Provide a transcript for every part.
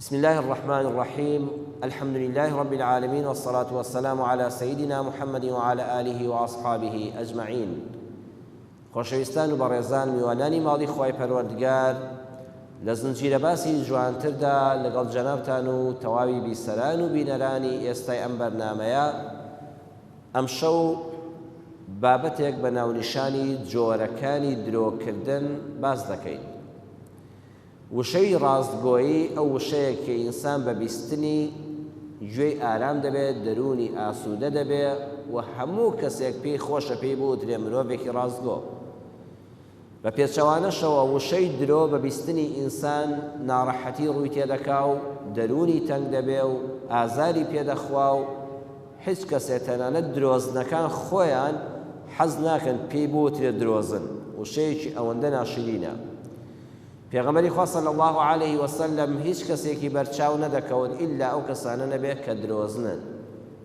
بسم الله الرحمن الرحيم. الحمد لله رب العالمين، والصلاة والسلام على سيدنا محمد وعلى آله وأصحابه أجمعين. خۆشەویستان و بەڕێزان، میوانانی ماڵی خوای پەروەردگار لە زنجیرە باسی جوانتردا لەگەڵ جەنابتان و تەواوی بیسەران و بینەرانی ئێستای ئەم بەرنامەیە ئەمشەو بابەتێک بە ناونیشانی جۆرەکانی درۆکردن باس دەکەین. وشەی ڕاستگۆیی ئەو وشەیە کە ئینسان بە بیستنی گوێی ئارام دەبێت، دەرونی ئاسوودە دەبێت و هەموو کەسێک پێی خۆشە پێی بوترێ مرۆڤێکی ڕاستگۆ. بە پێچەوانەشەوە وشەی درۆ بە بیستنی ئینسان ناڕەحەتی ڕووی تێدەکا و دەرونی تەنگ دەبێ و ئازاری پێدەخوا و هیچ کەسێ تەنانەت درۆزنەکان خۆیان حەز ناکەن پێی بوترێ درۆزن. وشەیەکی ئەوەندە ناشرینە. پێغەمبەری خوا صلی الله علیه وسلم هیچ کەسێکی بەرچاو نەدەکەوت ئیلا ئەو کەسانە نەبێت کە درۆزنن.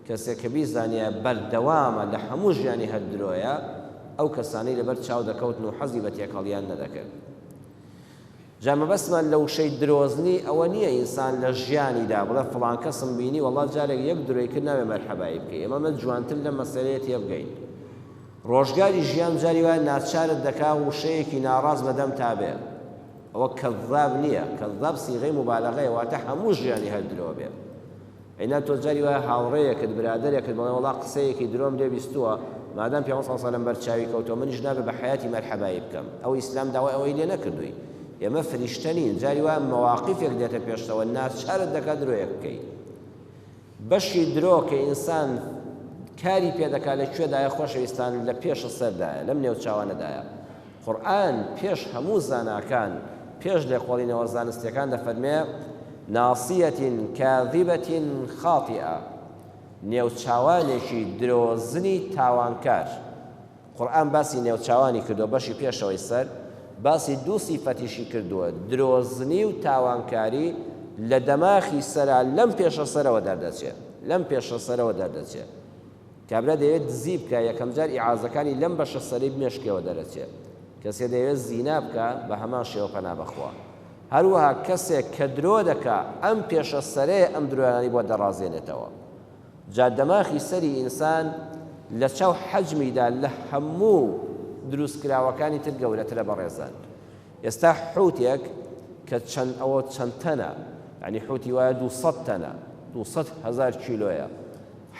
کەسێک کە بیزانیە بەردەوامە لە هەموو ژیانی هەر درۆیە، ئەو کەسانەی لەبەر چاو دەکەوتن و حەزی بە تێکەڵیان نەدەکرد. جا مەبەستمان لە وشەی درۆزنی ئەوە نییە ئینسان لە ژیانیدا بڵێ فڵان کەسم بینی وەڵڵا جارێک یەک درۆی کرد ناوێ مەرحەبایی بکەی. ئێمە جوانتر لە مەسەلەیە تێ بگەین. ڕۆژگاری ژیان جاری وایە ناچارت دەکا وشەیەکی ناڕاست بەدەم تابێ. ئەوە کەذاب نییە. کەذاب سیغەی مبالغەیە، واتە هەموو ژیانی هەر درۆ بێ. ئەینا تۆ جاری وایە هاوڕێیەکت برادەرێکت بڵێ وەڵڵا قسەیەکی درۆم لێ بیستووە، مادام پێغەمبەر صلی الله علیه و سلم بەرچاوی کەوتەوە، منیش نابێ بە حیاتی مەرحەبایی بکەم. ئەو ئیسلام داوای ئەوەی لێ نەکردووی. ئێمە فریشتە نین. جاری وایە مەواقیفێک دێتە پێشتەوە ناچارت دەکات درۆیەک بکەی. بەشی درۆ کە ئینسان کاری پێ دەکات لەکوێدایە خۆشەویستان لە پێشە سەردایە، لەم نێو چاوانەدایە. قورئان پێش هەموو زاناکان، پێش لێکۆڵینەوە زانستیەکان دەفەرمێ ناسیەتین کاذبەتین خاطئە، نێوچاوانێکی درۆزنی تاوانکار. قورئان باسی نێوچاوانی کردووە بەشی پێشەوەی سەر، باسی دوو سیفەتیشی کردووە، درۆزنی و تاوانکاری لە دەماخی سەرا لەم پێشە سەرەوە دەردەچێت. لەم پێشە سەرەوە دەردەچێت. کابرا دەوێت دزی بکە، یەکەم جار ئیعازەکانی لەم بەشە سەرەی بمێشکەوە دەرەچێت. کەسێ دەوێت زینا بکە، بە هەمان شێوە پەنا بەخوا. هەروەها کەسێک کە درۆ دەکا، ئەم پێشە سەرەیە ئەم درۆیانەی بۆ دەڕازێنێتەوە. جا دەماخی سەری ئینسان لە چاو حەجمیدا لە هەموو دروستکراوەکانی تر گەورەترە بەڕێزان. ئێستا حوتێک کە ئەوە چەند تەنە، یعنی حوتی وایە 200 تەنە، 200,000 کیلۆیە.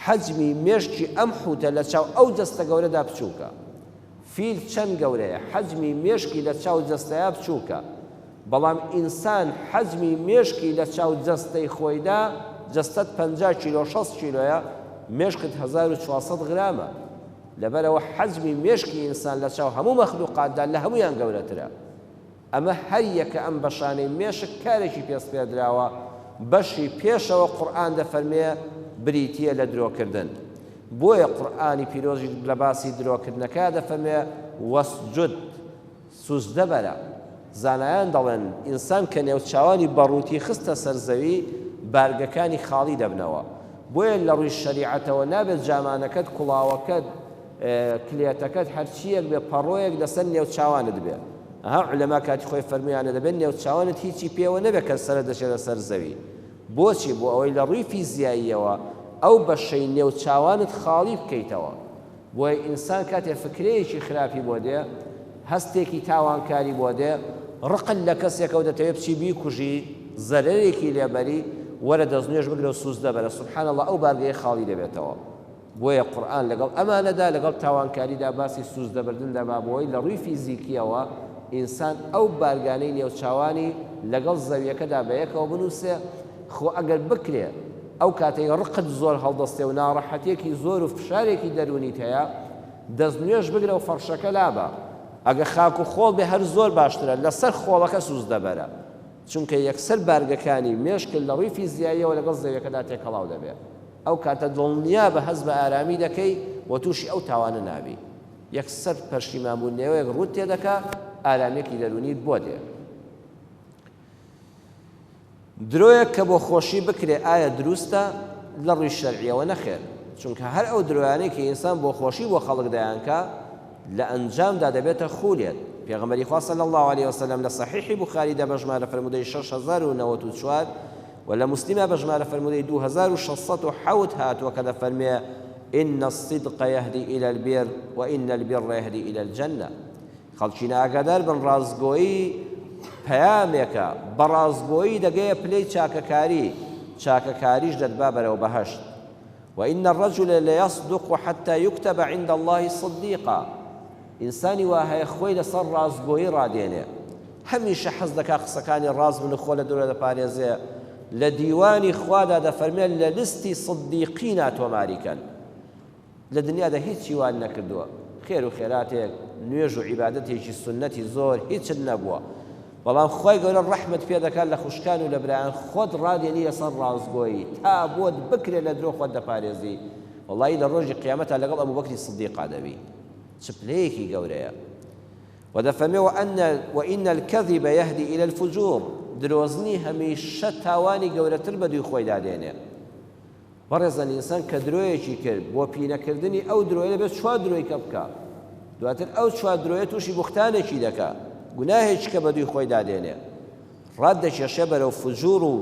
حەجمی مێشکی ئەم حوتە لە چاو ئەو جەستە گەورەدا بچووکە. فیل چەند گەورەیە، حەجمی مێشکی لە چاو جەستەیە بچووکە. بەڵام ئینسان حەجمی مێشکی لە چاو جەستەی خۆیدا، جەستەت 50 کیلۆ 60 کیلۆیە، مێشکت 1400 غرامە. لەبەرەوە حەجمی مێشکی ئینسان لە چاو هەموو مەخلوقاتدا لە هەمویان گەورەترە. ئەمە هەر یەکە ئەم بەشانەی مێشک کارێکی پێس پێدراوە. بەشی پێشەوە قورئان دەفەرمێ بریتیە لە درۆکردن. بۆیە قورئانی پیرۆزی لە باسی درۆکردنەکە دەفەرمێ وەسجود، سوزدە بەرە. زانایان دەڵێن ئینسان کە نێوچاوانی بەڕووتی خستە سەرزەوی، بارگەکانی خاڵی دەبنەوە. بۆیە لە ڕووی شەریعەتەوە نابێت جامانەکەت، کوڵاوەکەت، کلێتەکەت، هەرچیەک بێ پەڕۆیەک لەسەر نێوچاوانت بێ. ئەها عولەما کاتی خۆی فەرموویانە دەبێت نێوچاوانت هیچی پێوە نەبێت کە سەرە دەچێتە سەر زەوی. بۆچی؟ بۆ ئەوەی لە ڕووی فیزیاییەوە ئەو بەشەی نێوچاوانت خاڵی بکەیتەوە. بۆیە ئینسان کاتێ فکرەیەکی خراپی بۆ دێ، هەستێکی تاوانکاری بۆ دێ، ڕقل لە کەسێکەوە دەتەوێت بچی بیکوژی، زەرەرێکی لێبەری، وەرە دەستنوێژ بگرە و سوزدە بەرە. سوبحان الله، ئەو بارگەیە خاڵی دەبێتەوە. بۆیە قورئان لەگەڵ ئەمانەدا، لەگەڵ تاوانکاریدا باسی سوزدەبردن دەما، بۆی لە ڕووی فیزیکیەوە ئینسان ئەو بارگانەی نێوچاوانی لەگەڵ زەویەکەدا بەیەکەوە بنووسێ. خۆ ئەگەر بکرێ ئەو کاتەی ڕقت زۆر هەڵدەستێ و ناڕەحەتێکی زۆر و فشارێکی دەرونیت هەیە، دەستنوێژ بگرە و فەرشەکە لابە. ئەگە خاک و خۆڵ بێ هەر زۆر باشترە، لەسەر خۆڵەکە سوزدە بەرە. چونکە یەکسەر بارگەکانی مێشکل لە ڕووی فیزیاییەوە لەگەڵ زەویەکەدا تێکەڵاو دەبێت. ئەو کاتە دڵنیا بە هەز بە ئارامی دەکەی و تووشی ئەو تاوانە نابی. یەکسەر پەشیمانبوونەوەیەک ڕوت تێدەکا، ئارامێکی دەرونیت بۆ دێ. درۆیەک کە بۆ خۆشی بکرێ ئایا دروستە؟ لە ڕووی شەرعیەوە نەخێر. چونکە هەر ئەو درۆیانەی کە ئینسان بۆ خۆشی بۆ خەڵک دەیانکە، لە ئەنجامدا دەبێتە خولێت. پێغەمبەری خوا صلی الله علیه وسلم لە صحیحی بوخاری دەبەژمارە فرموودەی 6094 ولا مسلمة بجمال فرمودي 2607 هات وكذا فرمي إن الصدق يهدي إلى البر وإن البر يهدي إلى الجنة. خەڵکی ئاگادار بن ڕازگۆیی پەیامێکە بە ڕازگۆیی دەگەیە پلەی چاکەکاریش دەتبا بەرەو بەهەشت. وإن الرجل ليصدق حتى يكتب عند الله صديقا. ئینسانی وا هەیە خۆی لەسەر ڕازگۆیی ڕادێنێ، هەمیشە حەز دەکا قسەکانی ڕاز بن و خۆ لە دوورە دەپارێزێ، لە دیوانی خوادا دەفەرمێن لە لیستی صدیقینا تۆماریکەن. لە دنیادا هیچی وان نەکردووە، خێر و خێراتێک نوێژ و عیبادەتێکی سنەتی زۆر هیچت نەبووە، بەڵام خۆی گەورە ڕەحمت پێ دەکات لە خوشکان و لە برایان خۆت ڕادێنی لەسەر ڕازگۆیی تا بۆت بکرێت لە درۆ خۆت دەپارێزی. وەڵی لە ڕۆژی قیامەتە لەگەڵ ئەبوو بەکری سیدیقا دەبی. چ پلەیەکی گەورەیە. ودەفەرمێ وإن الكذب يهدي إلى الفجور. درۆزنی هەمیشە تاوانی گەورەتر بە دووی خۆی دادێنێ. بەڕێزان ئینسان کە درۆیەکی کرد بۆ پینەکردنی ئەو درۆیە دەبێت چوار درۆی کە بکە، دواتر ئەو چوار درۆیە تووشی بوختانێکی دەکا، گوناهێکی کە بە دووی خۆی دادێنێ، ڕاد دەکێشێ بەرەو فجور و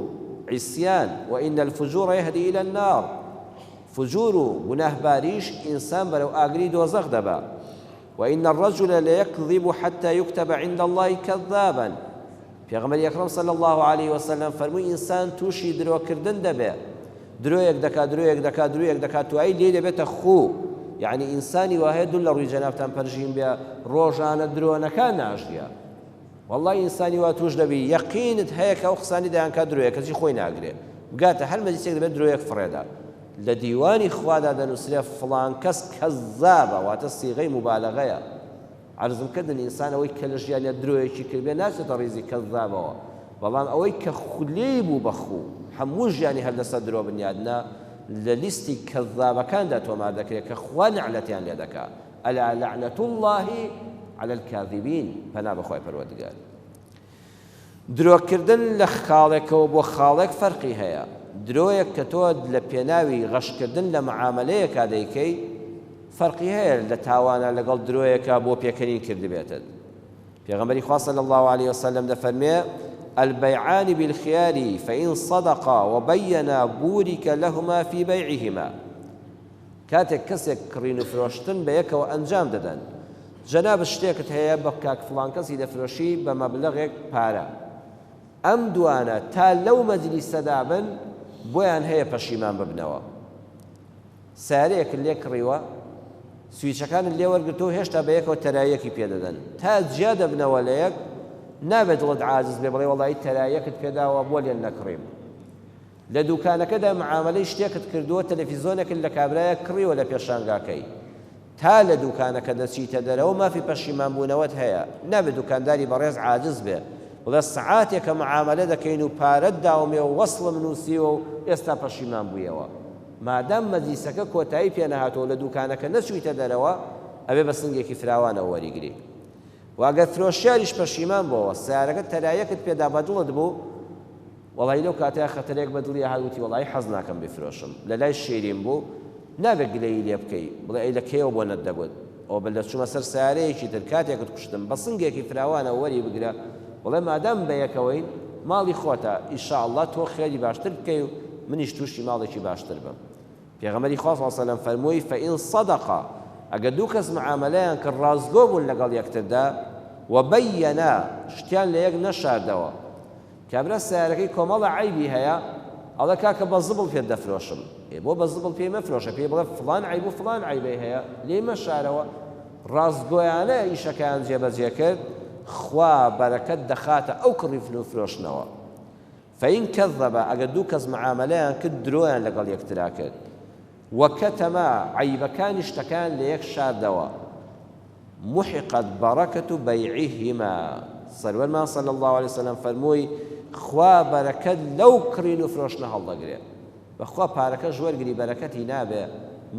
عیسیان. وإن الفجور يهدي إلى النار. فجور و گوناهباریش ئینسان بەرەو ئاگری دۆزەخ دەبا. وإن الرجل ليكذب حتى يكتب عند الله كذابا. پێغەمبەری ئەکرەم صلی الله عليه وسلم فەرمووی ئینسان تووشی درۆکردن دەبێ، درۆیەک دەکات توایی لێ دەبێتە خوو. یعنی ئینسانی وایە دوو لە ڕووی جەنابتان پەرژین بێ ڕۆژانە درۆنەکان ناشریە. وەڵڵی ئینسانی وا توش دەبی یەقینت هەیە کە ئەو قسانی دەیانکە درۆیە کەسی خۆی ناگرێ، بگاتە هەر مەجلیسێک دەبێت درۆیەک فڕێدا لە دیوانی خوادا دەنووسرێ فڵان کەس کەذابە، واتە سیغەی مبالەغەیە. عەرزم کردن ئینسان ئەوەی کە لە ژیانیا درۆیەکی کردبێ ناچێتە ڕیزی کەذابەوە، بەڵام ئەوەی کە خولەی بوو بەخوو هەموو ژیانی هەر لەسەر درۆ بنیادنا لە لیستی کەذابەکاندا تۆمار دەکرێت کە خوا نەعلەتیان لێ دەکات. ئەلا لەعنەت الله على الكاذبين. پەنا بەخوای پەروەردگار. درۆکردن لە خاڵێکەوە بۆ خاڵێک فەرقی هەیە. درۆیەک کە تۆ لە پێناوی غەشکردن لە معاملەیەکا دەیکەی فەرقی هەیە لە تاوانە لەگەڵ درۆیەکە بۆ پێکەنین کردبێتت. پێغەمبەری خوا صلی الله عليه وسلم دەفەرمێ البيعان بالخيار فإن صدقا وبينا بورك لهما في بيعهما. كاتێک کەسێک کڕین و فرۆشتن بە یەکەوە ئەنجام دەدەن، جەناب شتێکت هەیە بە کاک فڵان کەسی دەفرۆشی بە مەبلەغێک پارە، ئەم دوانە تا لەو مەجلیسەدا بن بۆیان هەیە پەشیمان ببنەوە. سارەیەکت لێ کڕیوە، سویچەکانت لێ وەرگرتووە، هێشتا بە یەکەوە تەرایەکی پێدەدەن، تا جیا دەبنەوە لە یەک نابێت دڵت عاجز بێ بڵێ وەڵی تەرایەکت پێداوە بۆ لێن نەکڕیم. لە دوکانەکەدا معاملەی شتێکت کردووە، تەلەڤیزۆنێکت لە کابرایە کڕیوە لە پێشانگاکەی، تا لە دوکانەکە دەچیتە دەرەوە مافی پەشیمان بوونەوەت هەیە، نابێت دوکانداری بەڕێز عاجز بێ بڵێ سەعاتێکە معاملە دەکەین و پارەت داومێ و وەسڵم نووسیوە و ئێستا پەشیمان بوویەوە. مادام مەجلیسەکە کۆتایی پێ نەهاتەوە لە دوکانەکە نەچوویتە دەرەوە، ئەبێ بە سنگێکی فراوانەوە وەریگری. واگە فرۆشیاریش پەشیمان بۆەوە، سیارەکە تەرایەکت پێدا بەدڵت بوو، وەڵی لەو کاتەیە خەتەرێک بەدڵی هاوتی وەڵی حەز ناکەم بفرۆشم، لە لای شێرین بوو، نابێت گلەیی لێ بکەی بڵێ ئەی لە کێوە بۆ نەتدەبوت، ئەو بە لە چوومە سەر سیارەیەکی تر کاتێکت کوشتم بە سنگێکی فراوانە وەری بگرە، وڵێ مادام بە یەکەوەین ماڵی خۆتە، ئیشاءالله تۆ خێری باشتر بکەی و منیش تووشی ماڵێکی باشتر بم. پێغەمبەری خوا صلی الله علیه وسلم فەرمووی فإن صدقا، ئەگە دوو کەس معاملەیان کرد ڕازگۆ بوون لەگەڵ یەکتردا، وبەیەنا شتیان لە یەک نەشاردەوە، کابرا سیارەکەی کۆمەڵە عیبی هەیە، ئەڵێ کاکە بە زبڵ پێت دەفرۆشم، بۆ بە زبڵ پێی مەفرۆشە، پێی بڵێ فڵان عیب و فڵان عیبەی هەیە لێی مەشارەوە، ڕازگۆیانە ئیشەکەیان جێبەجێ کرد، خوا بەرەکەت دەخاتە ئەو کڕیفن و فرۆشنەوە. فإن كذب، ئەگە دوو کەس معاملەیان کرد درۆیان لەگەڵ یەکترا کرد، وەکەتەما عیبەکانی شتەکان لە یەک شاردەوە، محقت بەرەکەت بەیعیهما. سەروەرمان صلی الله عليه وسلم فەرمووی خوا بەرەکەت لەو کڕین و فرۆشنە هەڵدەگرێ، بەخوا پارەکەش وەرگری بەرەکەتی نابێ،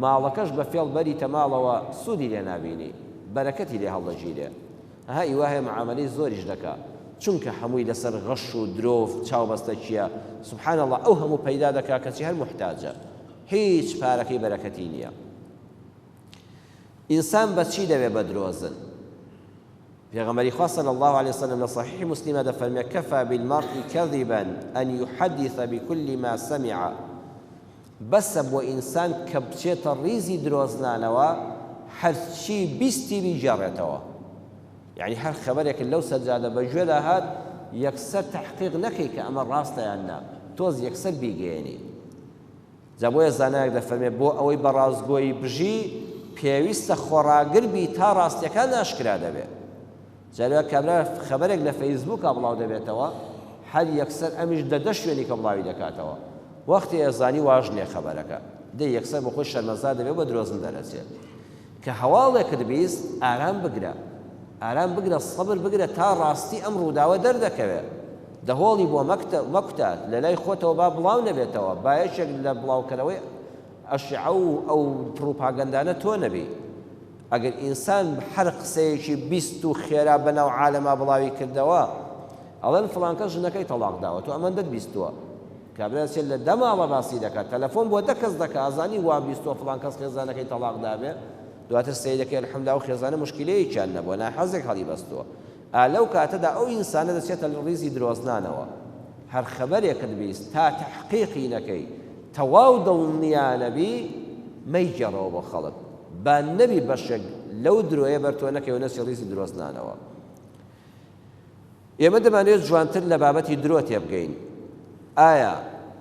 ماڵەکەش بە فێڵ بەریتە ماڵەوە سوودی لێ نابینی، بەرەکەتی لێ هەڵدەگیرێ. ها ئیوا هەیە معاملەی زۆریش دەکا، چونکە هەمووی لەسەر غەش و درۆ چاوبەستە چییە، سبحان الله ئەو هەموو پەیدا دەکا کەچی هەر محتاجە، هیچ پارەکەی بەرەکەتی نییە. ئینسان بەچی دەوێ بەدرۆزن؟ پێغەمبەری خوا صلی الله عليه وسلم لصحيح مسلم دفرمي كفى بالمرء كذبا أن يحدث بكل ما سمع بس بۆ ئینسان کە بچێتە ڕیزی درۆزنانەوە هەرچی بیستی بیجێڕێتەوە. یعنی هەر خەبەرێک لەو سەجادە بەگوێدا هات یەکسەر تەحقیق نەکەی کە ئەمە ڕاستە یان نا، تۆز یەکسەر بیگەێنی. جا بۆیە زانایەک دەفەرمێ بۆ ئەوەی بە ڕازگۆیی بژی پێویستە خۆڕاگر بی تا ڕاستیەکان ئاشکرا دەبێت. جارێک کابرا خەبەرێک لە فەیسبووکە بڵاو دەبێتەوە هەر یەکسەر ئەمیش دەدە شوێنی کە بڵاوی دەکاتەوە. وەختی ئێزانی واژ نییە خەبەرەکە دەی یەکسەر بە خۆی شەرمەزار دەبێت بە درۆزن دەرەچێت. کە هەواڵێکت بیست ئارام بگرە، ئارام بگرە، سەبر بگرە تا ڕاستی ئەم ڕووداوە دەردەکەوێت. دەهۆڵی بۆ مەکوتات لە لای خۆتەوە با بڵاو نەبێتەوە، با یەکێک لە بڵاوکەرەوەی ئەشیعە ئەو پروپاگەندانە تۆ نەبی. ئەگەر ئینسان هەر قسەیەکی بیست و خێرا بەناو عالەما بڵاوی کردەوە ئەڵێن فڵان کەس ژنەکەی تەلاق داوە، تۆ ئەمەندەت بیستووە. کابرا چێت لە دەماوە باسی دەکات، تەلەفۆن بۆ دە کەس دەکات، ئازانی وا بیستووە فڵان کەس خێزانەکەی تەلاق دابێ، دواتر سەیدەکەی الحەمدلله و خێزانە مشکلەیەکیان نەبووە، ناحەزێک هەڵی بەستووە. لەو کاتەدا ئەو ئینسانە دەچێتە ڕیزی درۆزنانەوە. هەر خەبەرێکت بیست تا تەحقیقی نەکەی، تەواو دڵنیانەبی مەیگەڕەوە بۆ خەڵک، با نەبی بەشێک لەو درۆیە بەر تۆ نەکەوە نەچی ڕیزی درۆزنانەوە. ئێمە دەمانوێت جوانتر لە بابەتی درۆ تێبگەین. ئایا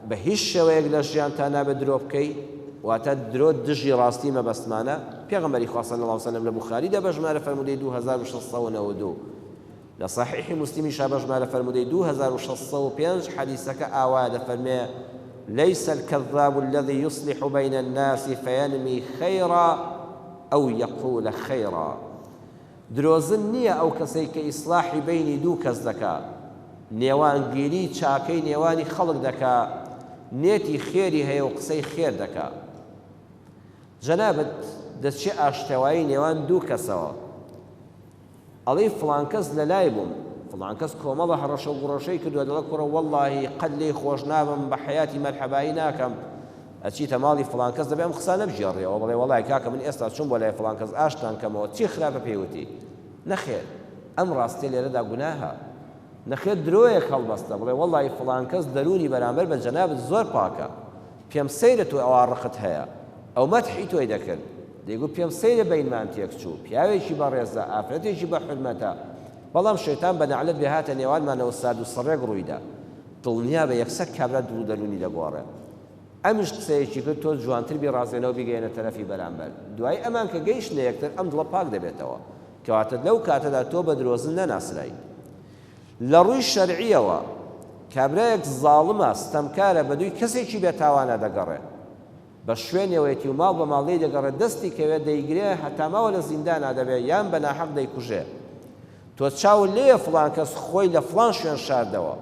بە هیچ شێوەیەک لە ژیانتان نابێت درۆ بکەی؟ واتە درۆ دژی ڕاستی مەبەستمانە؟ پێغەمبەری خوا صلی الله علیه وسلم لە بوخاری دا بەژمارە فەرموودەی 2692 لە صحیحی مسلمیشا بەژمارە فەرموودەی 2605 حەدیثەکە ئاوایە دەفەرمێ ليس الكذاب الذي يصلح بين الناس فينمي خيرا أو يقول خيرا. درۆزن نییە ئەو کەسەی کە ئیسلاحی بینی دوو کەس دەکا، نێوانگیری چاکەی نێوانی خەڵک دەکا، نێتی خێری هەیە و قسەی خێر دەکا. جەنابەت دەچێ ئاشتەوایی نێوان دوو کەسەوە، ئەڵێ فڵان کەس لەلای بووم، فڵان کەس کۆمەڵە هەڕەشە و گوڕەشەی کردووە، دەڵێ کوڕە وەڵڵاهی قەت لێی خۆش نابم، بە حەیاتی مەرحەبایی ناکەم، ئەچیتە ماڵی فڵان کەس دەبێ ئەم قسانە بژێڕێەوە، بڵێ وەڵای کاکە من ئێستا چوون بۆ لای فڵان کەس ئاشتان کەمەوە، چی خراپە پێیوتی؟ نەخێر، ئەم ڕاستی لێرەدا گوناهە. نەخێر درۆیەک هەڵبەستە بڵێ وەڵڵاهی فڵان کەس دەرونی بەرامبەر بە جەنابەت زۆر پاکە، پێم سەیرە تۆ ئەوە ڕقت هەیە، ئەو مەدحی تۆی دەکرد، دەیگوت پێم سەیرە بەینمان تێک چوو، پیاوێکی بەڕێزە، ئافرەتێکی بە حورمەتە، بەڵام شەیتان بە نەعلەت بێهاتە نێوانمانەوە ساد و سەڕێک ڕوویدا، دڵنیا بە یەکسەر کابرا دوو دەرونی دەگۆڕێ. ئەمیش قسەیەکی کرد تۆ جوانتر بیڕازێنەوە بیگەێنە تەرەفی بەرامبەر، دوای ئەمان کە گەیشتە یەکتر ئەم دڵە پاک دەبێتەوە، کەواتە لەو کاتەدا تۆ بە درۆزن نەناسرای. لە ڕووی شەرعیەوە کابرایەک زاڵمە، ستەمکارە، بەدووی کەسێکی بێتاوانە دەگەڕێت، بە شوێنەوەیەتی و ماڵ بە ماڵی دەگەڕێت، دەستی کەوێت دەیگرێ هەتاماوە لە زیندانا دەبێت یان بە ناحەق دەیکوژێ. تۆ چاو لێ فڵان کەس خۆی لە فڵان شوێن شاردەوە،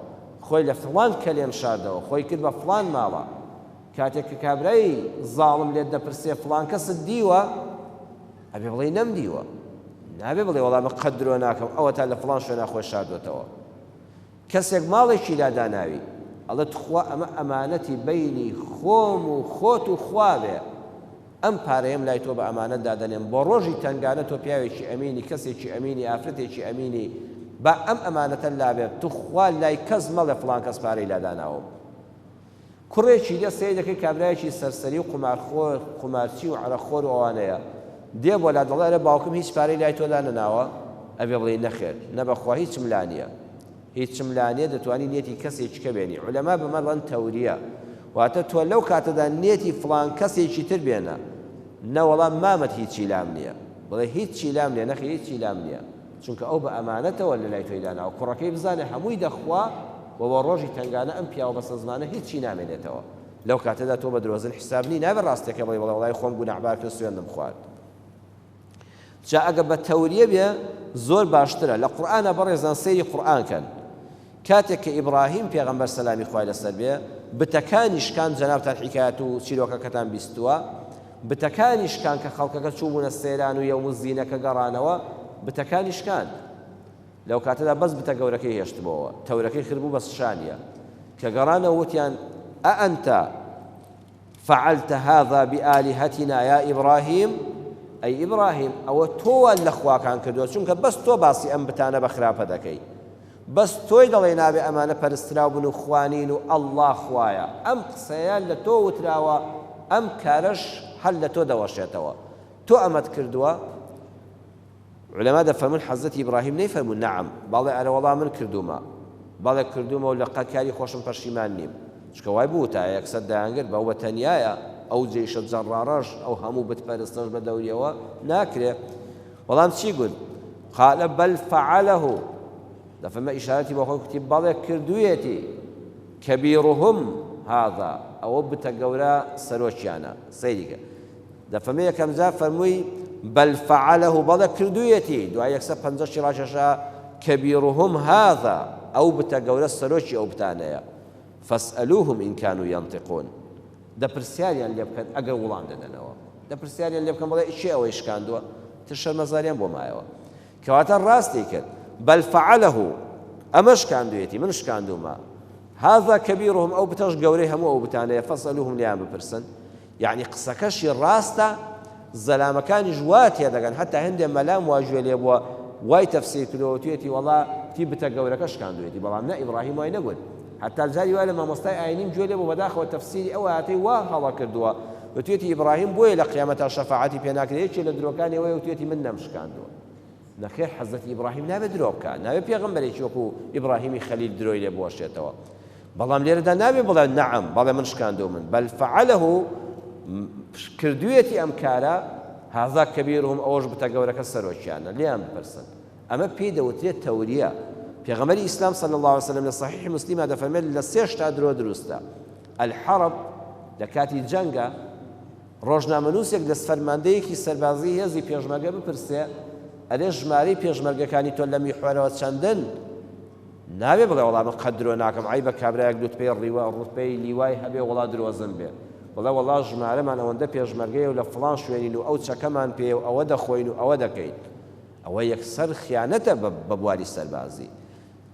خۆی لە فڵان کەلێن شاردەوە، خۆی کرد بە فڵان ماڵە، کاتێک کە کابرایی زاڵم لێت دەپرسێ فڵان کەست دیوە، ئەبێ بڵێ نەمدیوە، نابێ بڵێ وەڵام قەت درۆ ناکەم، ئەوە تا لە فڵان شوێنە خۆی شاردوێتەوە. کەسێک ماڵێکی لاداناوی ئەڵێت خوا ئەمە ئەمانەتی بینی خۆم و خۆت و خوابێ، ئەم پارەیەم لای تۆ بە ئەمانەت دادەنێم، بۆ ڕۆژی تەنگانە تۆ پیاوێکی ئەمینی، کەسێکی ئەمینی، ئافرەتێکی ئەمینی، با ئەم ئەمانەتە لابێت، تو خوا لای کەس مەڵێ فڵان کەس پارەی لاداناوە. کوڕێکی دە سەی دەکەی کابرایەکی سەرسەری و قومارخۆر، قومارچی و عەرەخۆر و ئەوانەیە، دێ بۆ لا دەڵێ ئەرە باوکم هیچ پارەی لای تۆ دانەناوە، ئەبێ بڵێ نەخێر، نەبەخوا هیچم لا نییە، هیچم لا نییە، دەتوانی نێتی کەسێکی کە بێنی. عولەما بمەڵەن تەوریە، واتە تۆ لەو کاتەدا نێتی فڵان کەسێکی تر بێنە، نەوەڵام مامەت هیچی لام نییە، بڵێ هیچی لام نییە، نەخێ هیچی لام نییە، چونکە ئەو بە ئەمانەتەوە لە لای تۆی داناوە، کوڕەکەی بزانێ هەمووی دەخوا و بۆ ڕۆژی تەنگانە ئەم پیاوە بەسە زمانە هیچی نامێنێتەوە. لەو کاتەدا تۆ بە درۆزن حسابنی نابێت ڕاستەکە بڵێ وەڵای خۆم گوناحبار کرد سوێندم خوارد. جا ئەگە بە تەوریە بێ زۆر باشترە. لە قورئانە بەڕێزان سەیری قورئانکەن، کاتێک کە ئیبراهیم پێغەمبەر سەلامی خوای لەسەر بێ بتەکانی شکان، جەنابتان حیکایەت و چیرۆکەکەتان بیستووە، بتەکانی شکان کە خەڵکەکە چوو بوونە سەیران و یەوم الزینەکە گەڕانەوە، بتەکانی شکان. لەو کاتەدا بەس بتە گەورەکەی هێشتبەوە، تەورەکەی خربوو بەس شانیە، کە گەڕانەوە وتیان ئەئەنتە فعلت هذا بآلهتنا يا إبراهيم، ئەی ئیبراهیم ئەوە تۆوە لە خواکان کردووە چونکە بەس تۆ باسی ئەم بتانە بە خراپە دەکەی بەس تۆی دەڵێ نابێ ئەمانە پەرستراو بن و خوانین و ئەڵڵا خوایە ئەم قسەیە لە تۆ وتراوە ئەم کارەش هەر لە تۆ دەوەشێتەوە تۆ ئەمەت کردووە علەما دەفەرمون حەزرەتی ئیبراهیم نەیفەرموون نەعەم بەڵێ ئەرە وەڵا من کردومە بەڵێ کردومە و لە کاری خۆشم پەشیمان نیم چکە وای بوو تا یەکسەر دایانگرت بەو بە تەنیایە ئەو جێیشە جەڕاڕەش ئەو هەموو بتپەرستەش بە دەوریەوە ناکرێت بەڵام چی گوت قال بل فعله دەفەرمە ئیشارەتی بۆ خۆی کوتی بەڵێ کردوویەتی کەبیرهم هذا ئەوە بتە گەورە سەرۆکیانە سەیریکە دەفەرمە یەکەم جار فەرمووی بل فعله بەڵێ کردوویەتی دوای یەکسە پەنجەشی ڕاشەشە کەبیرهم هذا ئەو بتە گەورە سەرۆکی ئەو بتانەیە فاسألوهم إن كانوا ينطقون دەپرسیاریان لێ بکەن ئەگەر وڵام دەدەنەوە دەپرسیاریان لێ بکەن بڵێ چی ئەوەی شکاندووە تر شەرمەزاریان بۆ مایەوە کەواتە ڕاستی کرد بل فعله ئەمە شکاندوویەتی من شکاندومە هذا كبيرهم ئەو بتەش گەورەی هەموو ئەو بتانەیە فاسألوهم لیان بپرسن یعنی قسەکەشی ڕاستە زەلامەکانیش وا تێدەگەن هەتا هەندێک مەلام واژوێ لێ بووە وای تەفسیر کردەوە توێتی وەڵا تی بتە گەورەکە شکاندوێتی بەڵام نە ئیبراهیم وای نەگوت حتى جاری وای لە مامۆستای ئاینیم گوێ لێ بوو بەداخەوە تەفسیری ئەو ئاەتەی وا هەڵا کردووە وتوێتی ئیبراهیم بۆیە لە قیامەتا شەفاعەتی پێ ناکرێت یەکێ لە درۆکانی ئەوەیە وتوێتی من نەمشکاندووە نەخێر حەزرەتی ئیبراهیم نابێت درۆ بکات نابێت پێغەمبەرێکی وەکو ئیبراهیمی خەلیل درۆی لێ بوەشێتەوە بەڵام لێرەدا نابێت بڵێ نەعەم بەڵێ من شکاندووە من بەل فەعەلەه کردوویەتی ئەم کارە هذا كبيرهم ئەوەش بتە گەورەکە سەرۆکیانە لیان بپرسن ئەمە پێی دەوترێت تەوریە پێغەمبەری ئیسلام صلی الله عليه وسلم لە صحیح مسلمە دەفەرمێت لە سێ شتا درۆ دروستە الحرب لە کاتی جەنگە ڕۆژنامەنووسێک لە فەرماندەیەکی سەربازی هێزی پێشمەرگە بپرسێ ئەرێ ژمارەی پێشمەرگەکانی تۆ لە میحوارەوە چەندن نابێ بڵێ وەڵام من قەت درۆ ناکەم ئای بە کابرایەک دوتپەی ڕوتپەی لیوای هەبێ وەڵا درۆزن بێ وڵا وەڵا ژمارەمان ئەوەندە پێشمەرگەیە و لە فڵان شوێنین و ئەو چەکەمان پێ و ئەوە دەخۆین و ئەوە دەکەین ئەوە یەکسەر خیانەتە بە بواری سەربازی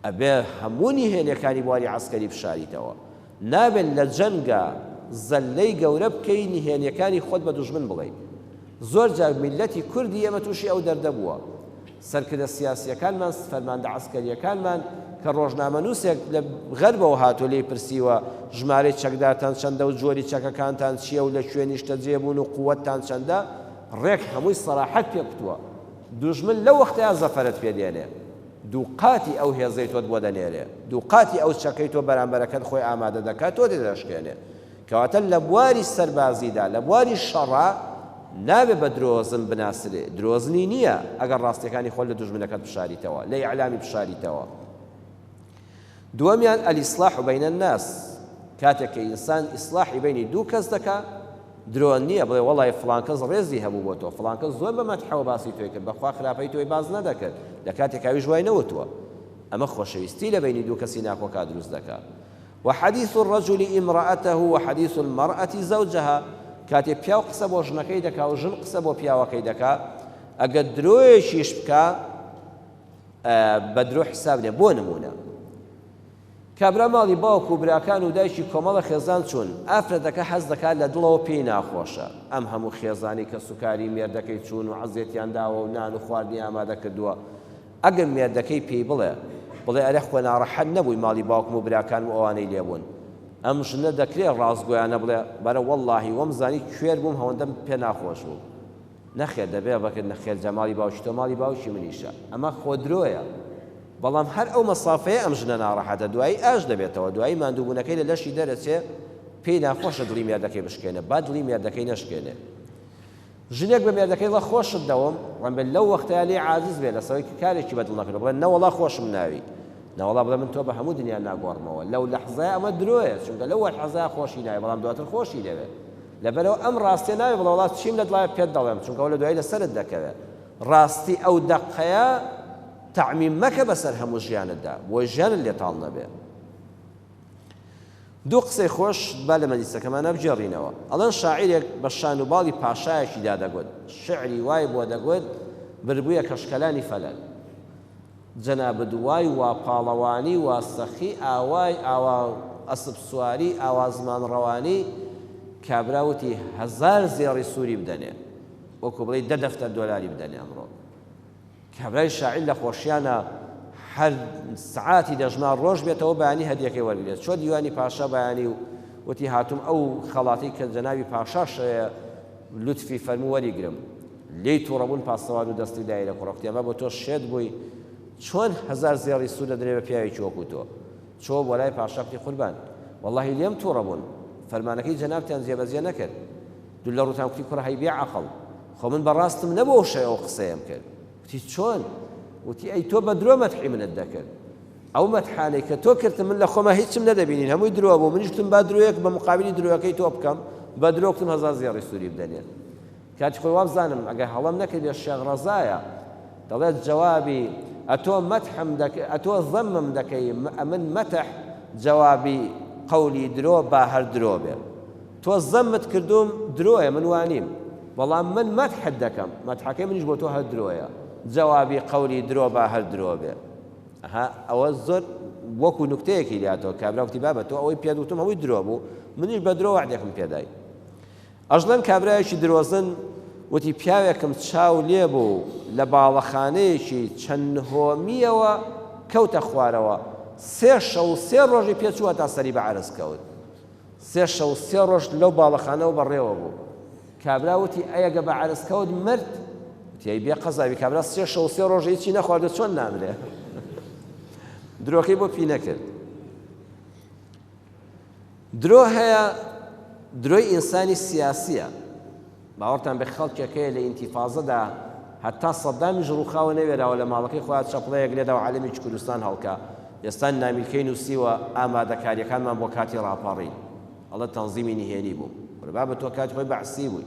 ئەبێ هەموو نهێنیەکانی بواری عەسکەری بشاریتەوە نابێت لە جەنگە زەللەی گەورە بکەی نهێنیەکانی خۆت بە دوژمن بڵێ زۆر جار میلەتی کوردی ئێمە تووشی ئەو دەردە بووە سەرکردە سیاسیەکانمان فەرماندە عەسکەریەکانمان کە ڕۆژنامەنووسێک لە غەربەوە هاتووە لێی پرسیوە ژمارەی چەکدارتان چەندە و جۆری چەکەکانتان چییە و لە کوێنی شتە جێبوون و قووەتتان چەندە ڕێک هەمووی سەراحەت پێ بکووە دوژمن لەو وەختەیە زەفەرت پێدێنێ دووقاتی ئەو هێزەی تۆت بۆ دەنێرێ دووقاتی ئەو چەکەی تۆ بەرامبەرەکەت خۆی ئامادە دەکات تۆ دەدەشکێنێ کەواتە لە بواری سەربازیدا لە بواری شەڕا نابێ بە درۆزن بناسرێ درۆزنی نییە ئەگەر ڕاستیەکانی خۆت لە دوژمنەکەت بشاریتەوە لە ئیعلامی بشاریتەوە دووەمیان ئەلیسلاح بەینە الناس کاتێک کە ئینسان ئیسلاحی بینی دوو کەس دەکات درۆ نییە بڵێ وەڵای فڵان کەس ڕێزی هەبوو بۆ تۆ فڵان کەس زۆر بە مەدحەوە باسی تۆی کرد بەخوا خراپەی تۆی باز نەدەکرد لە کاتێکاوی ژوای نەوتووە ئەمە خۆشەویستی لە بینی دوو کەسی ناکۆکا دروست دەکات وحديث الرجل امرأته وحديث المرأة زوجها کاتێ پیاو قسە بۆ ژنەکەی دەکا و ژن قسە بۆ پیاوەکەی دەکا ئەگەر درۆیەکیش بکە بە درۆ حساب نیە بۆ نمونە کابرا ماڵی باوک و براکان و دایکی کۆمەڵە خێزان چوون ئافرەتەکە حەز دەکات لە دڵەوە پێی ناخۆشە ئەم هەموو خێزانی کە سوکاری مێردەکەی چوون و عەزێتیان داوە و نان و خواردنی ئامادە کردووە ئەگەر مێردەکەی پێی بڵێ ئەرێ خۆ ناڕەحەت نەبووی ماڵی باوکم و براکان و ئەوانەی لێبوون ئەم ژنە دەکرێت ڕاستگۆیانە بڵێ بەرە وەڵڵاهی وەم زانی کوێر بووم هەوەندەم پێ ناخۆش بوو نەخێر دەبێ بەکرد نەخێر جە ماڵی باوکی تۆ ماڵی باوکی منیشە ئەمە خۆ درۆیە بەڵام هەر ئەو مەسافەیە ئەم ژنە ناڕەحەتە دوایی ئاش دەبێتەوە دوایی ماندووبوونەکەی لە لەشی دەرەچێ پێی ناخۆشە دڵی مێردەکەی بشکێنێ با دڵی مێردەکەی نەشکێنێ ژنێک بە مێردەکەی لە خۆشت دەوم ڕەنبێت لەو وەختەیە لێ عاجز بێ لەسەوەی کارێکی بەدڵ نەکرد بڵێ نەوەڵا خۆشم ناوی نەوەڵا بڵێ من تۆ بە هەموو دنیا ناگۆڕمەوە لەو لەحزەیە ئەمە درۆیە چونکە لەو لەحزەیە خۆشی ناوی بەڵام دواتر خۆشی دەوێت لەبەرەوە ئەم ڕاستیە ناوی بڵێ وڵات چیم لە دڵایە پێت دەڵێم چونکە لە دوایی لەسەرت دەکەوێت ڕاستی ئەو دەقەیە تعمیم مەکە بەسەر هەموو ژیانتدا بۆی ژیانت لێتاڵ نەبێ دوو قسەی خۆش با لە مەجلیسەکەمانە بجێڕینەوە ئەڵەن شاعیرێک بە شانوباڵی پاشایەکیدا دەگوت شعری وای بۆ دەگوت بربوویە کەشکەلانی فەلەل جەناب دوای وا پاڵەوانی وا سەخی ئاوای ئاوا ئەسب سواری ئاوا زمان ڕەوانی کابراوتی هەزار زێڕی سووری بدەنێ وەکو بڵێ 10 دەفتەر دۆلاری بدەنێ ئەمڕۆ کابرای شاعیر لە خۆشیانە هەر سعاتی دەژما ڕۆژ بێتەوە بەیانی هەدیەکەی وەرگێت چۆ دیوانی پاشا بەیانی و وتی هاتووم ئەو خەڵاتی کە جەناوی پاشاشەیە لوتفی فەرموو وەریگرم لێی تووڕەبوون پاسەوان و دەستی دای لە کوڕەکتی ئەمە بۆ تۆ شێت بووی چۆن هەزار زێڕی سوودە درێ بە پیاوێکی وەکو تۆ چۆ بۆ لای پاشا بتی قوربان وەڵڵاهی لێم تووڕەبوون فەرمانەکەی جەنابتیان جێبەجێ نەکرد دوو لە ڕووتان کوتی کوڕە هەی بێ عەقڵ خۆ من بەڕاستم نەبوو شەیە ئەو قسەیەم کرد وتی چۆن وتی ئەی تۆ بە درۆ مەدحی منت دەکرد ئەو مەدحانەی کە تۆ کردم من لە خۆمە هیچم نەدەبینین هەمووی درۆ بوو منیش گوتم با درۆیەک بە مقابلی درۆیەکەی تۆ بکەم بە درۆ گوتم هەزار زێڕی سووری بدەنێت کاتی خۆی وابزانم ئەگەر هەڵەم نەکرد بێ شێخ ڕەزایە دەڵێت جوابی ئەتۆ مەدحم دەکەی ئەتۆ زەمم دەکەی من مەتح جوابی قەولی درۆ با هەر درۆ بێ تۆ زەمت کردوم درۆیە من وانیم بەڵام من مەدحت دەکەم مەدحەکەی منیش بۆ تۆ هەر درۆیە جوابی قەولی درۆ با هەر درۆ بێ ئەوە زۆر وەکو نوکتەیەکی لاتەوە کابرا وتی بابە تۆ ئەوەی پێ دوتم هەمووی درۆ بوو منیش بە درۆ وعدێکم پێدای ئەژڵەن کابرایەکی درۆزن وتی پیاوێکم چاو لێ بوو لە باڵەخانەیەکی چەند هۆمیەوە کەوتە خوارەوە 3 شەو 3 ڕۆژی پێچووە تا سەری بە عەرز کەوت 3 شەو 3 ڕۆژ لەو باڵەخانەوە بەڕێوە بوو کابرا وتی ئەگە بە عەرز کەوت مرد وتی ئەی بێ قەزاوی کابرا 3 شەو 3 ڕۆژ هیچی نەخواردە چۆن نامرێ درۆکەی بۆ پی نەکرد درۆ هەیە درۆی ئینسانی سیاسیە باوەڕتان بە خەڵکێکەیە لە ئینتیفازەدا هەتا سەدامیش ڕووخاوە نەوێراوە لە ماڵەکەی خۆیان چەپڵەیەک لێدا و عالەمیکی کوردستان هەڵکا ئێستا نامیلکەی نووسیوە ئامادەکاریەکانمان بۆ کاتی ڕاپەڕین ئەڵە تەنزیمی نهێنی بوو وربا بە تۆ کاتی خۆی بەعسی بووی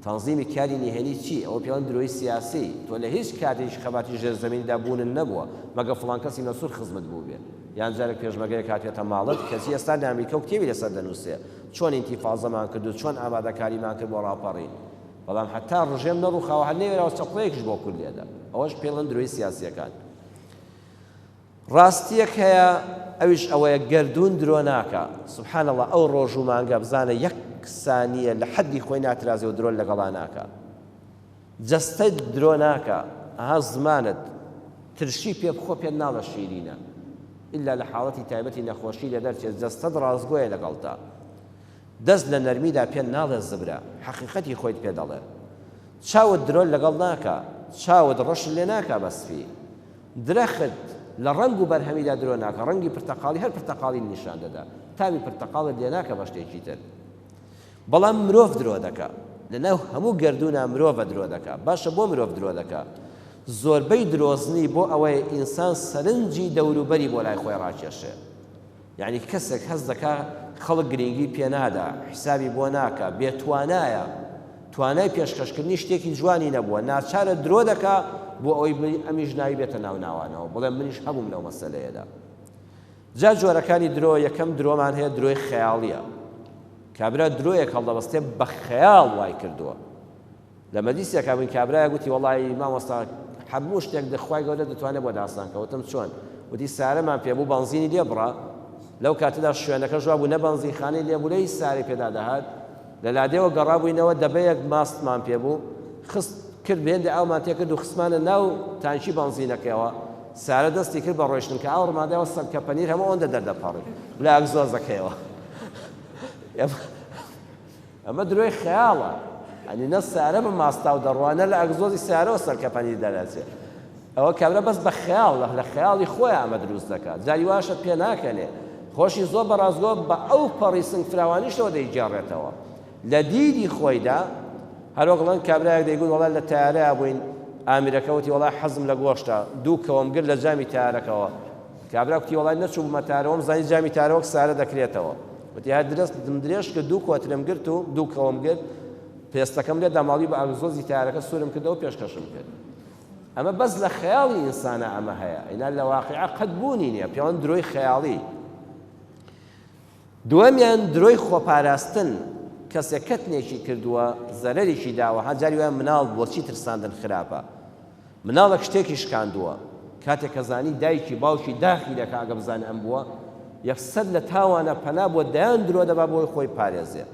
تەنزیمی کاری نهێنی چی ئەوە پێڵەن درۆی سیاسی تۆ لە هیچ کاتێکی خەباتی ژێرزەمینیدا بوونن نەبووە مەگە فڵان کەسی مەسوور خزمت بوو بێ یان جارێک پێشمەگەرێک هاتێتە ماڵت کەسی ئێستا لە ئەمریکا و کتێبی لەسەر دەنووسێ چۆن ئینتیفازەمان کرد و چۆن ئامادەکاریمان کرد بۆ ڕاپەڕین بەڵام هەتا ڕژێم نەڕووخاوە هەر نەوێراوە چەپڵەیەکیش بۆ کورد لێدا ئەوەش پێڵەن درۆی سیاسیەکان ڕاستیەک هەیە ئەویش ئەوەیە گەردوون درۆ ناکە سبحان الله ئەو ڕۆژ و مانگە بزانە یەک سانیە لە حەدی خۆی ناترازێ و درۆ لەگەڵا ناکە جەستە درۆ ناکە ئەها زمانت ترشی پێ بخۆ پێ ناڵە شیرینە ئللا لە حاڵەتی تایبەتی نەخۆشی لە دەرچێت جەستەت ڕازگۆیە لەگەڵتا دەست لە نەرمیدا پێ ناڵێ زبرە حەقیقەتی خۆیت پێ دەڵێ چاوت درۆ لەگەڵ ناکە چاوت ڕەش لێ ناکە بەسفی درەخت لە ڕەنگ و بەرهەمیدا درۆ ناکە ڕەنگی پرتەقاڵی هەر پرتەقاڵی نیشان دەدا تاوی پرتەقاڵت لێ ناکە بە شتێکی تر بەڵام مرۆڤ درۆ دەکا لەناو هەموو گەردوونە مرۆڤە درۆ دەکا باشە بۆ مرۆڤ درۆ دەکا زۆربەی درۆزنی بۆ ئەوەی ئینسان سەرنجی دەوروبەری بۆ لای خۆی ڕاکێشێ یعنی کەسێک هەست دەکا خەڵک گرنگی پێ نادا حیسابی بۆ ناکە بێتوانایە توانای پێشکەشکردنی شتێکی جوانی نەبووە ناچارە درۆ دەکا بۆ ئەوەی ئەمیش ناوی بێتە ناو ناوانەوە بڵێ منیش هەبووم لەو مەسەلەیەدا جا جۆرەکانی درۆ یەکەم درۆمان هەیە درۆی خەیاڵیە کابرا درۆیەک هەڵدەبەستێ بە خەیاڵ وای کردووە لە مەجلیسێکا بووین کابرایە گوتی وەڵی مامۆستا هەموو شتێک دەخوای گەورە دەتوانێت بۆ داستان کەوتم چۆن وتی سارەمان پێبوو بەنزینی لێ بڕا لەو کاتەدا شوێنەکە ژوا بوو نە بەنزینخانەی لێ بوو لەی ساری پێدا دەهات لە لادێوە گەڕابووینەوە دەبەیەک ماستمان پێبوو خست کرد بێندە ئاومان تێ کرد و خسمانە ناو تانشی بەنزینەکەیەوە سارە دەستی کرد بە ڕۆیشتن کە ئاو ڕمادەوە سەرکە پەنیر هەموو ئەوەندە دەردەپەڕی لە ئەگزۆزەکەیەوە ئەمە درۆی خەیاڵە ئەنی نە سارە بە ماستا و دەڕوانە لە ئەگزۆزی سارەوە سەرکە پەنیر دەرەچێت ئەوە کابرا بەس بە خەیاڵ لە خەیاڵی خۆی ئەمە دروست دەکات جاری واشت پێ ناکەنێ خۆشی زۆر بەڕازگۆ بە ئەو پەڕی سنگ فراوانیشەوە دەیجێڕێتەوە لە دیدی خۆیدا هەروەکڵەن کابرایەک دەیگوت وەڵا لە تایارەیە بووین ئامیرەکە وتی وەڵا حەزم لە گۆشتە دوو کەوەمگر لە جامی تایارەکەوە کابرا وتی وەڵای نەچوو بمە تارەوەم زانی جامی تارەوەک سارە دەکرێتەوە وتی هەر دەستم درێژ کە دوو کۆترم گرت و دوو کەوەمگر پێستەکەم لێ داماڵی بە ئەگزۆزی تایارەکە سوورم کردەوە پێشکەشم کرد ئەمە بەس لە خەیاڵی ئینسانە ئەمە هەیە ئینا لە واقعە قەت بوونی نییە پێوان درۆی خەیاڵی دووەمیان درۆی خۆپاراستن کەسێک کەتنێکی کردووە زەرەرێکی داوە هەجاری وایە مناڵ بۆچی ترساندن خراپە مناڵێک شتێکی شکاندووە کاتێک کە زانی دایکی باوکی داخی دەکا ئەگە بزانێ ئەم بووە یەکسەر لە تاوانە پەنا بۆ دایان درۆ دەبا بۆی خۆی پارێزێ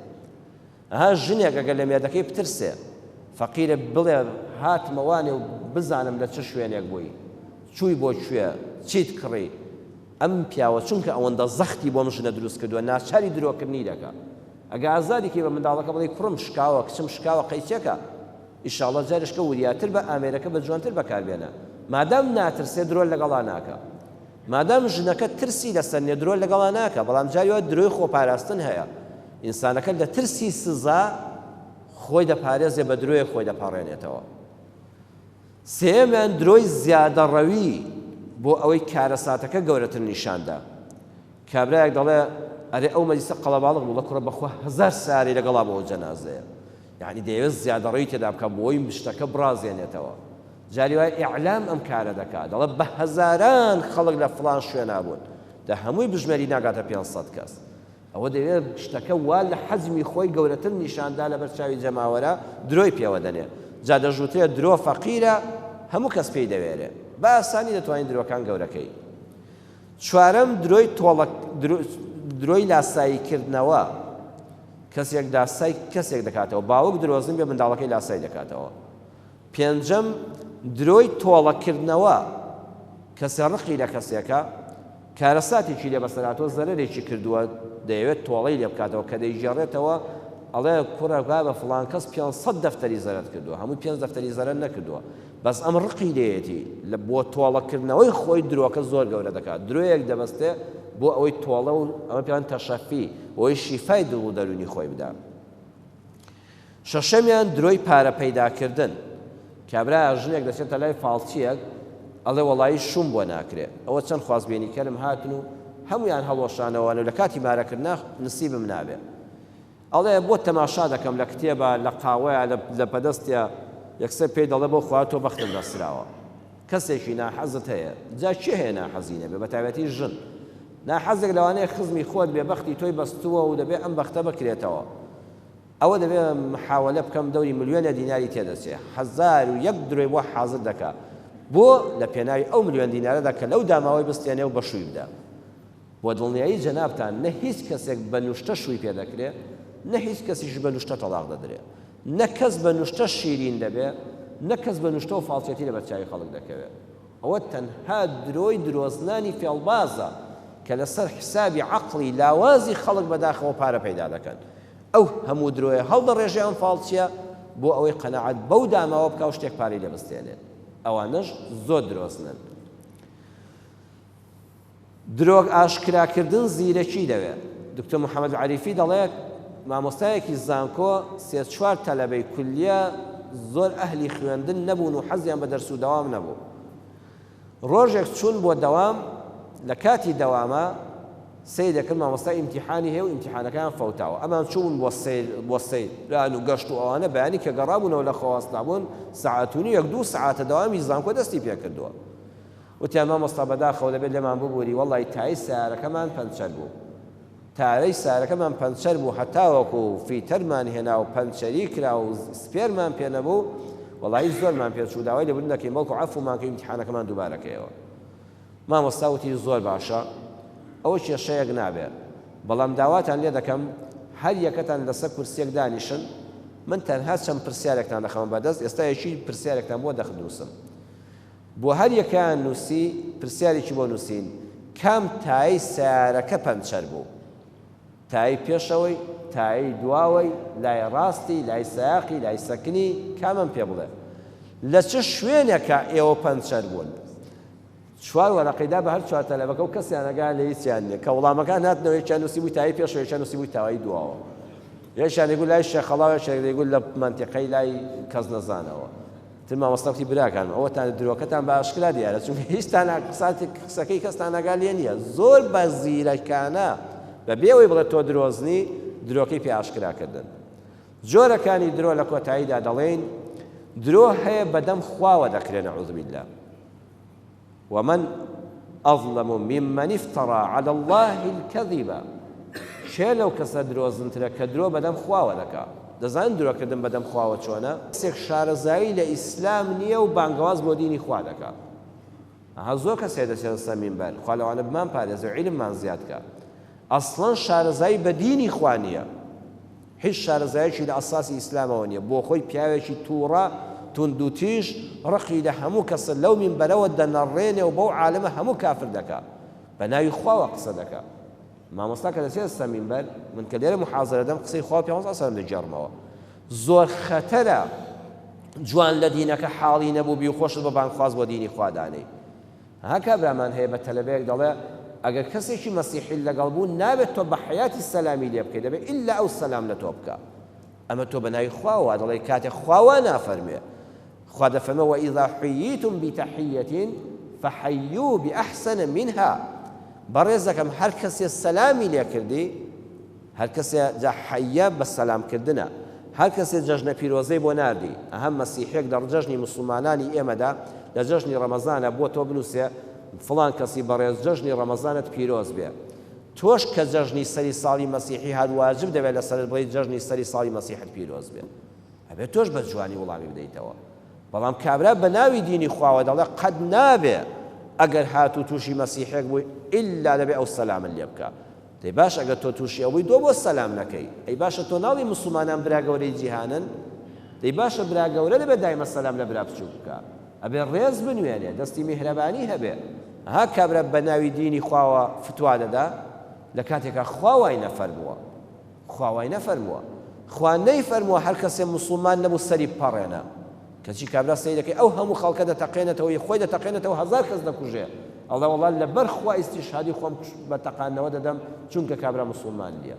ئەها ژنێک ئەگەر لە مێردەکەی بترسێ فەقیرە بڵێ هاتمەوانێ و بزانم لە چه شوێنێک بووی چووی بۆ کوێ چیت کڕی ئەم پیاوە چونکە ئەوەندە زەختی بۆ مژنە دروست کردووە ناچاری درۆکردنی دەکات ئەگە ئازادێکی بە منداڵەکە بڵێ کوڕم شکاوە کچم شکاوە قەیچێکە ئیشاڵڵە جارشکە وریاتر بە ئامێرەکە بە جوانتر بەکاربێنە مادام ناترسێ درۆ لەگەڵا ناکە مادام ژنەکە ترسی لەسەر نێ درۆ لەگەڵا ناکە بەڵام جاریوە درۆی خۆپاراستن هەیە ئینسانەکە لە ترسی سزا خۆی دەپارێزێ بە درۆیە خۆی دەپاڕێنێتەوە سێمیان درۆی زیادەڕەوی بۆ ئەوەی کارەساتەکە گەورەتر نیشاندا کابرایەک دەڵێ ئەرێ ئەو مەجلیسە قەڵەباڵغ بوو لە کوڕە بەخوا 1000 ساری لەگەڵا بۆ جەنازەیە یعنی دەیەوێت زیادەڕەوی تێدا بکە بۆی شتەکە بڕازێنێتەوە جاری وای ئیعلام ئەم کارە دەکات دەڵێ بە هەزاران خەڵک لە فڵان شوێنە بوون دە هەمووی بژمێری ناگاتە 500 کەس ئەوە دەوێت شتەکە وا لە حەزمی خۆی گەورەتر نیشاندا لە بەرچاوی جەماوەرە درۆی پێوە دەنێ جا دەژووترێت درۆ فەقیرە هەموو کەس پێی دەوێرێ بە ئاسانی دەتوانین درۆکان گەورەکەی چوارەم درۆی لاساییکردنەوە کەسێک داسای کەسێک دەکاتەوە باوک درۆزن بێ منداڵەکەی لاسای دەکاتەوە پێنجەم درۆی تۆڵەکردنەوە کەسێ ڕقی لە کەسێکە کارەساتێکی لێ بەسەراتەوە زەرەرێکی کردووە دەیەوێت تۆڵەی لێ بکاتەوە کە دەیژێڕێتەوە ئەڵێ کوڕە با بە فڵان کەس 500 دەفتەری زەرەت کردووە هەمووی 5 دەفتەری زەرەر نەکردووە بەس ئەم ڕقی لێیەتی لە بۆ تۆڵەکردنەوەی خۆی درۆکە زۆر گەورە دەکات درۆیەک دەبەستێ بۆ ئەوەی تۆڵە و ئەمە پێیان تەشەفی ئەوەی شیفای دڵ و دەرونی خۆی بدا شەشەمیان درۆی پارە پەیداکردن کابرا ژنێک دەچێتە لای فاڵچیەک ئەڵێ وەڵایی شوم بۆ ناکرێت ئەوە چەند خوازبێنیکەرم هاتن و هەمویان هەڵۆشانەوەوانە لە کاتی مارەکردنا نسیبم نابێت ئەڵێ بۆ تەماشا دەکەم لە کتێبە لە قاوەیە لە پەدەستە یەکسەر پێی دەڵێ بۆ خوا تۆ بەختم دەسراوە کەسێکی ناحەزت هەیە جا چی هەیە ناحەزی نەبێ بەتایبەتی ژن ناحەزێک لەوانەیە خزمی خۆت بێ بەختی تۆی بەستووە و دەبێ ئەم بەختە بکرێتەوە ئەوە دەبێ محاولە بکەم دەوری ملیۆنە دیناری تێدەچێ 1001 درۆی بۆ حازر دەکات بۆ لە پێناوی ئەو ملیۆن دینارەدا کە لەو داماوەی بستێنێ و بەشووی بدە بۆ دڵنیایی جەنابتان نە هیچ کەسێک بە نوشتە شووی پێ دەکرێت نە هیچ کەسیش بە نوشتە تەلاق دەدرێت نە کەس بە نوشتە شیرین دەبێت نە کەس بە نوشتە و فاڵچێتی لە بەرچاوی خەڵک دەکەوێت ئەوە تەنها درۆی درۆزنانی فێڵبازە کە لەسەر حسابی عەقڵی لاوازی خەڵک بەداخەوە پارە پەیدا دەکەن ئەو هەموو درۆیە هەڵدەڕێژێ ئەم فاڵچیە بۆ ئەوەی قەنەعەت بەو داماوە بکە و شتێک پارەی لێ بستێنێت ئەوانەش زۆر درۆزنن درۆگ ئاشکراکردن زیرەکی دەوێت دکتۆر محەممەد عەریفی دەڵێت مامۆستایەکی زانکۆ 3-4 تەلەبەی کولیە زۆر ئەهلی خوێندن نەبوون و حەزیان بە دەرس و دەوام نەبوو ڕۆژێک چوون بۆ دەوام لە کاتی دەوامە سەی دەکرد مامۆستا ئیمتیحانی هەیە و ئیمتیحانەکان فەوتاوە ئەمان چوون بۆ سەیران و گەشت و ئەوانە بەیانی کە گەڕابوونەوە لە خەواستنابوون سەعاتونی 1-2 سەعاتە دەوامی زانکۆ دەستی پێ کردووە وتیان مامۆستا بەداخەوە دەبێت لێمان ببووری وەڵی تای سیارەکەمان پەنچەر بوو تارەی سارەکەمان پەنچەر بوو هەتاوەکو فیتەرمان هێنا و پەنچەری کرا و سپێرمان پێ نەبوو وەڵی زۆرمان پێچوو داوای لەبوون دەکەین بەڵکو عەفومان کە ئیمتیحانەکەمان دووبارەکەیەوە مامۆستا وتی زۆر باشە ئەوە کێشەیەک نابێت بەڵام داواتان لێ دەکەم هەر یەکەتان لەسەر کورسێک دانیشن من تەنها چەند پرسیارێکتان دەخەمە بەدەست ئێستا یەکی پرسیارێکتان بۆ دەخنووسم بۆ هەر یەکیان نووسی پرسیارێکی بۆ نووسین کام تای سیارەکە پەنچەر بوو تای پێشەوەی تای دواوەی لای ڕاستی لای سایاقی لای سەکنی کامم پێ بڵێ لە چه شوێنێکە ئێوە پەنچەر بوون 4 وەرەقەیدا بە هەر 4 تەلەبەکە و کەسیان نەگا لە هیچیان نییە کە وەڵامەکان هاتنەوە یەکیان نووسی بووی تای پێشەوە یەکیان نووسی بووی تاوای دواوە یەکیان دەیگوت لای شێخەڵاو یەکیان دەیگوت لە مەنتیقەی لای کەس نەزانەوە تر مامۆستا وتی براکانم ئەوەتان درۆکەتان بە ئاشکرا دیارە چونکە هیچتان قسەکەی کەستان نەگا لێ نییە زۆر بە زیرەکانە بەبێەوەی بڵێت تۆ درۆزنی درۆکەی پێ ئاشکراکردن جۆرەکانی درۆ لە کۆتاییدا دەڵێن درۆ هەیە بەدەم خواوە دەکرێن نەعوذ بالله ومن أظلم ممن افترى على الله الكذب چێ لەو کەسە درۆزنترە کە درۆ بەدەم خواوە دەکا دەزانن درۆکردن بەدەم خواوە چۆنە کەسێک شارەزایی لە ئیسلام نییە و بانگەواز بۆ دینی خوا دەکات زۆر کەسێ دەچێت سەر مینبەر خوا لەوانە بمان پارێزێ و عیلممان زیاد کات ئەسڵەن شارەزایی بە دینی خوا نییە هیچ شارەزایەکی لە ئەساسی ئیسلامەوە نییە بۆ خۆی پیاوێکی تووڕە توندوتیژ ڕقی لە هەموو کەسە لەو مینبەرەوە دەنەڕێنێ و بەو عالەمە هەموو کافر دەکات بە ناوی خواوە قسە دەکات مامۆستا کە دەچێتە مینبەر من کە لێرە محازەرە دەم قسەی خوا پێغەمبەر سەلەم دەجێڕمەوە زۆر خەتەرە جوان لە دینەکە حاڵی نەبوو بی و خۆشت بە بانخواز بۆ دینی خوا دانەی ها کابرامان هەیە بە تەلەبەیەک دەڵێ ئەگەر کەسێکی مەسیحی لەگەڵ بوو نابێت تۆ بە حەیاتی سەلامی لێ بکەیت دەبێت ئیلا ئەو سەلام لە تۆ بکە ئەمە تۆ بە ناوی خواوە دەڵێ کاتێک خواوە نافەرمێ خوا دەفەرمێ وإذا حييتم بتحية فحيوا بأحسن منها بەڕێزەکەم هەر کەسێ سەلامی لێ کردی هەر کەسێ جا حەیە بە سەلامکردنە هەر کەسێ جەژنە پیرۆزەی بۆ ناردی ئەهەم مەسیحێک لە جەژنی مسلمانانی ئێمەدا لە جەژنی ڕەمەزانە بۆ تۆ بنووسێ فڵان کەسی بەڕێز جەژنی ڕەمەزانت پیرۆز بێ تۆش کە جەژنی سەری ساڵی مەسیحی هات واجب دەبێت لەسەرت بڵێیت جەژنی سەری ساڵی مەسیحت پیرۆز بێ ئەبێت تۆش بە جوانی وەڵامی بدەیتەوە بەڵام کابرا بە ناوی دینی خواوە دەڵێ قەت نابێ ئەگەر هاتوو تووشی مەسیحێک بووی ئیلا دەبێ ئەو سەلامن لێ بکە دەی باش ئەگەر تۆ تووشی ئەوەی دۆ بۆ سەلام نەکەی ئەی باشە تۆ ناڵی موسڵمانان برا گەورەی جیهانن دەی باشە برا گەورە دەبێت دایمە سەلام لە برا بچوو بکە ئەبێ ڕێز بنوێنێ دەستی میهرەبانی هەبێ ها کابرا بە ناوی دینی خواوە فتوا دەدا لە کاتێکە خواوای نەفەرمووە خواوای نەفەرمووە خوا نەیفەرمووە هەر کەسێ موسڵمان نەبوو سەری بپەڕێنە کەچی کابرا سەی دەکەی ئەو هەموو خەڵکە دەتەقێنێتەوە خۆی دەتەقێنێتەوە هەزار کەس دەکوژێ ئەڵێ وەڵا لەبەر خوا ئیستیشهادی خۆم بە تەقانەوە دەدەم چونکە کابرا مسلمان نییە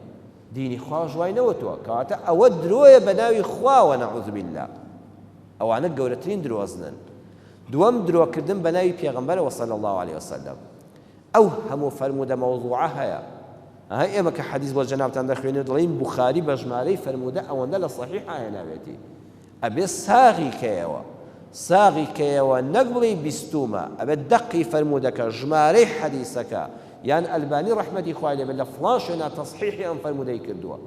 دینی خوا ژوای نەوەتووە کەواتە ئەوە درۆیە بە ناوی خواوە نەعوذ بالله ئەوانە گەورەترین درۆزنن دووەم درۆکردن بە ناوی پێغەمبەرەوە صلی الله عليه وسلم ئەو هەموو فەرموودە مەوضوعە هەیە ئێمە کە حەدیث بۆ جەنابتان دەخوێنێت دەڵێن بوخاری بە ژمارەی فەرموودە ئەوەندە لە صحیح هێناوێتی ئەبێ ساغی کەیەوە نەک بڵێ بیستومە ئەبێ دەقی فەرموودەکە ژمارەی حەدیثەکە یان ئەلبانی ڕەحمەتی خوای لێبێت لە فڵان شوێنە تەصحیحی ئەم فەرموودەی کردووە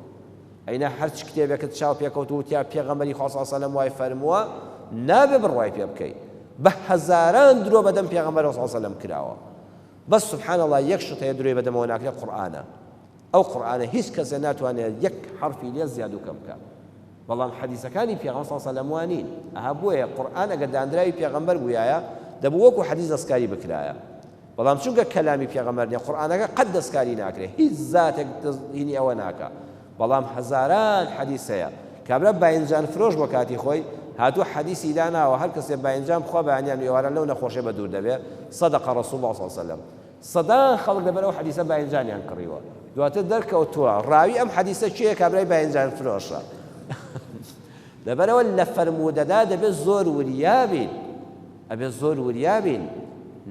ئەینە هەرچ کتێبێکت چاو پێکەوت وتیا پێغەمبەری خوا صلی الله علیه و سلم وای فەرمووە نابێ بڕوای پێ بکەی بە هەزاران درۆ بەدەم پێغەمبەر صلی الله علیه و سلم کراوە بەس سبحان الله یەک شت هەیە درۆی بەدەمەوە ناکرێت قورئانە ئەو قورئانە هیچ کەسێ ناتوانێت یەک حرفی لێ زیاد و کەم بکات بەڵام حەدیثەکانی پێغەمبەر صلی الله علیه و سلم وانین ئەها بۆیە قورئان ئەگەر دانراوی پێغەمبەر بوویایە دەبوو وەکو حەدیث دەستکاری بکرایە بەڵام چونکە کەلامی پێغەمبەر نییە قورئانەکە قەت دەستکاری ناکرێت هیچ زاتێک هینی ئەوە ناکە بەڵام هەزاران حەدیث هەیە کابرا باینجان فرۆش بۆ کاتی خۆی هاتووە حەدیثی داناوە هەر کەسێ باینجان بخوا بەیانیان ئێوارە لەو نەخۆشیە بە دوور دەبێت صدق رسول الله صلی الله عليه وسلم سەدان خەڵک لەبەر ئەو حەدیثە باینجانیان کڕیوە دواتر دەرکەوتووە ڕاوی ئەم حەدیثە چییە کابرای باینجان فرۆشە لەبەرەوە لە فەرموودەدا دەبێت زۆر وریابین ئەبێت زۆر وریابین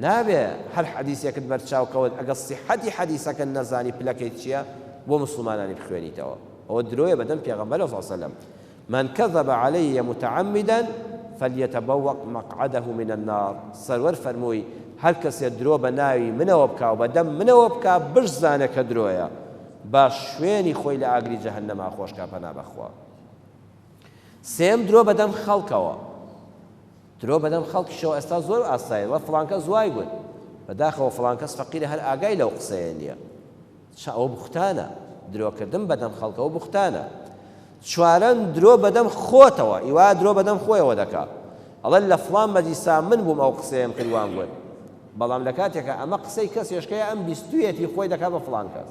نابێ هەر حەدیثێکت بەرچاوکەوت ئەگەر سیحەتی حەدیثەکە نەزانی پلەکەی چییە بۆ مسلمانانی بخوێنیتەوە ئەوە درۆیە بەدەم پێغەمبەر صلی الله عليه وسلم من كذب علي متعمدا فليتبوأ مقعده من النار سرور فرمووی هەر کەسێ درۆ بە ناوی منەوە بکا و بەدەم منەوە بکا بشزانە کە درۆیە باش شوێنی خۆی لە ئاگری جەهەنەما خۆشکا پەنا بەخوا سێم درۆ بەدەم خەڵکەوە درۆ بەدەم خەڵکیشەوە ئێستا زۆر ئاسایە وە فڵان کەس زوای گوت بەداخەوە فڵان کەس فەقیرە هەر ئاگای لەو قسەیە نییە ئەوە بوختانە درۆکردن بەدەم خەڵکەوە بوختانە چوارەن درۆ بەدەم خۆتەوە ئیوا درۆ بەدەم خۆیەوە دەکات ئەڵێ لە فڵان مەجلیسا من بووم ئەو قسەیەم کردوان گوت بەڵام لە کاتێکە ئەمە قسەی کەسێشکەیە ئەم بیستویەتی خۆی دەکات بە فڵان کەس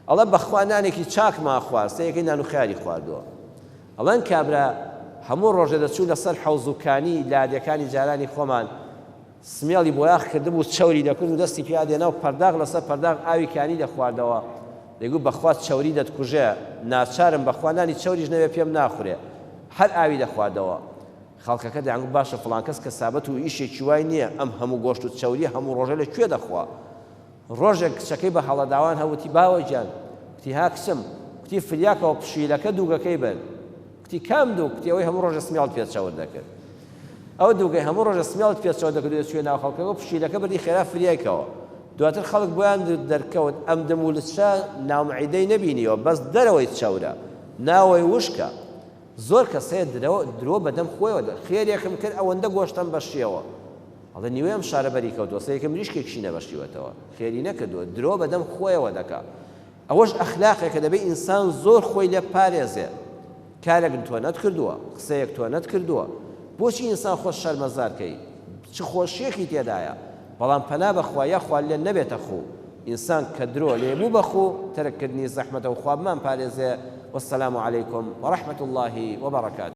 ئەڵێ بەخوا نانێکی چاکما خوارد سەیەکەی نان و خیاری خواردووە ئەڵێن کابرا هەموو ڕۆژە دەچوو لەسەر حەوزوکانی لادەکانی جارانی خۆمان سمێڵی بۆ یاخ کردبوو چەوری دەکرد و دەستی پیا دێنا و پەرداغ لەسەر پەرداغ ئاوی کانی دەخواردەوە دەیگوت بەخوا چەوری دەتکوژێ ناچارم بەخوا نانی چەوریش نەوێ پێم ناخورێ هەر ئاوی دەخواردەوە خەڵکەکە دەیانگوت باشە فڵان کەس کە سابەت و ئیشێکی وای نییە ئەم هەموو گۆشت و چەوری هەموو ڕۆژە لەکوێ دەخوا ڕۆژێک کچەکەی بە هەڵەداوان هەوتی باوەجان کتی ها کچم کتی فریاکەوە پشیلەکە دووگەکەی بن کتی کام دوو کتی ئەوەی هەموو ڕۆژە سمێڵت پێچەوت دەکرد ئەو دووگەی هەموو ڕۆژە سمێڵت پێچەوت دەکرد دەچوێ ناو خەڵکەکە پشیلەکە بردی خێرا فریایکەوە دواتر خەڵک بۆیان دەرکەوت ئەم دەمولچە ناومعیدەی نەبینیەوە بەس دەرەوەی چەورە ناوەی وشکە زۆر کەسەیە درۆ بەدەم خۆیەوە خێرێکم کرد ئەوەندە گۆشتم بەشیەوە ئەڵێ نیوەی ئەم شارە بەری کەوتووە سەیەکە مریشکێکشی نەبەشیوەتەوە خێری نەکردووە درۆ بەدەم خۆیەوە دەکات ئەوەش ئەخلاقێکە دەبێت ئینسان زۆر خۆی لێ پارێزێ کارێک تۆ نەتکردووە قسەیەک تۆ نەتکردووە بۆچی ئینسان خۆش شەرمەزارکەی چ خۆشیەکی تێدایە بەڵام پەنا بەخوا یاخوا لێ نەبێتە خۆ ئینسان کە درۆ لێبوو بەخۆ تەرککردنی زەحمەتە و خوابمان پارێزێ والسلام عليكم ورحمة الله وبركاته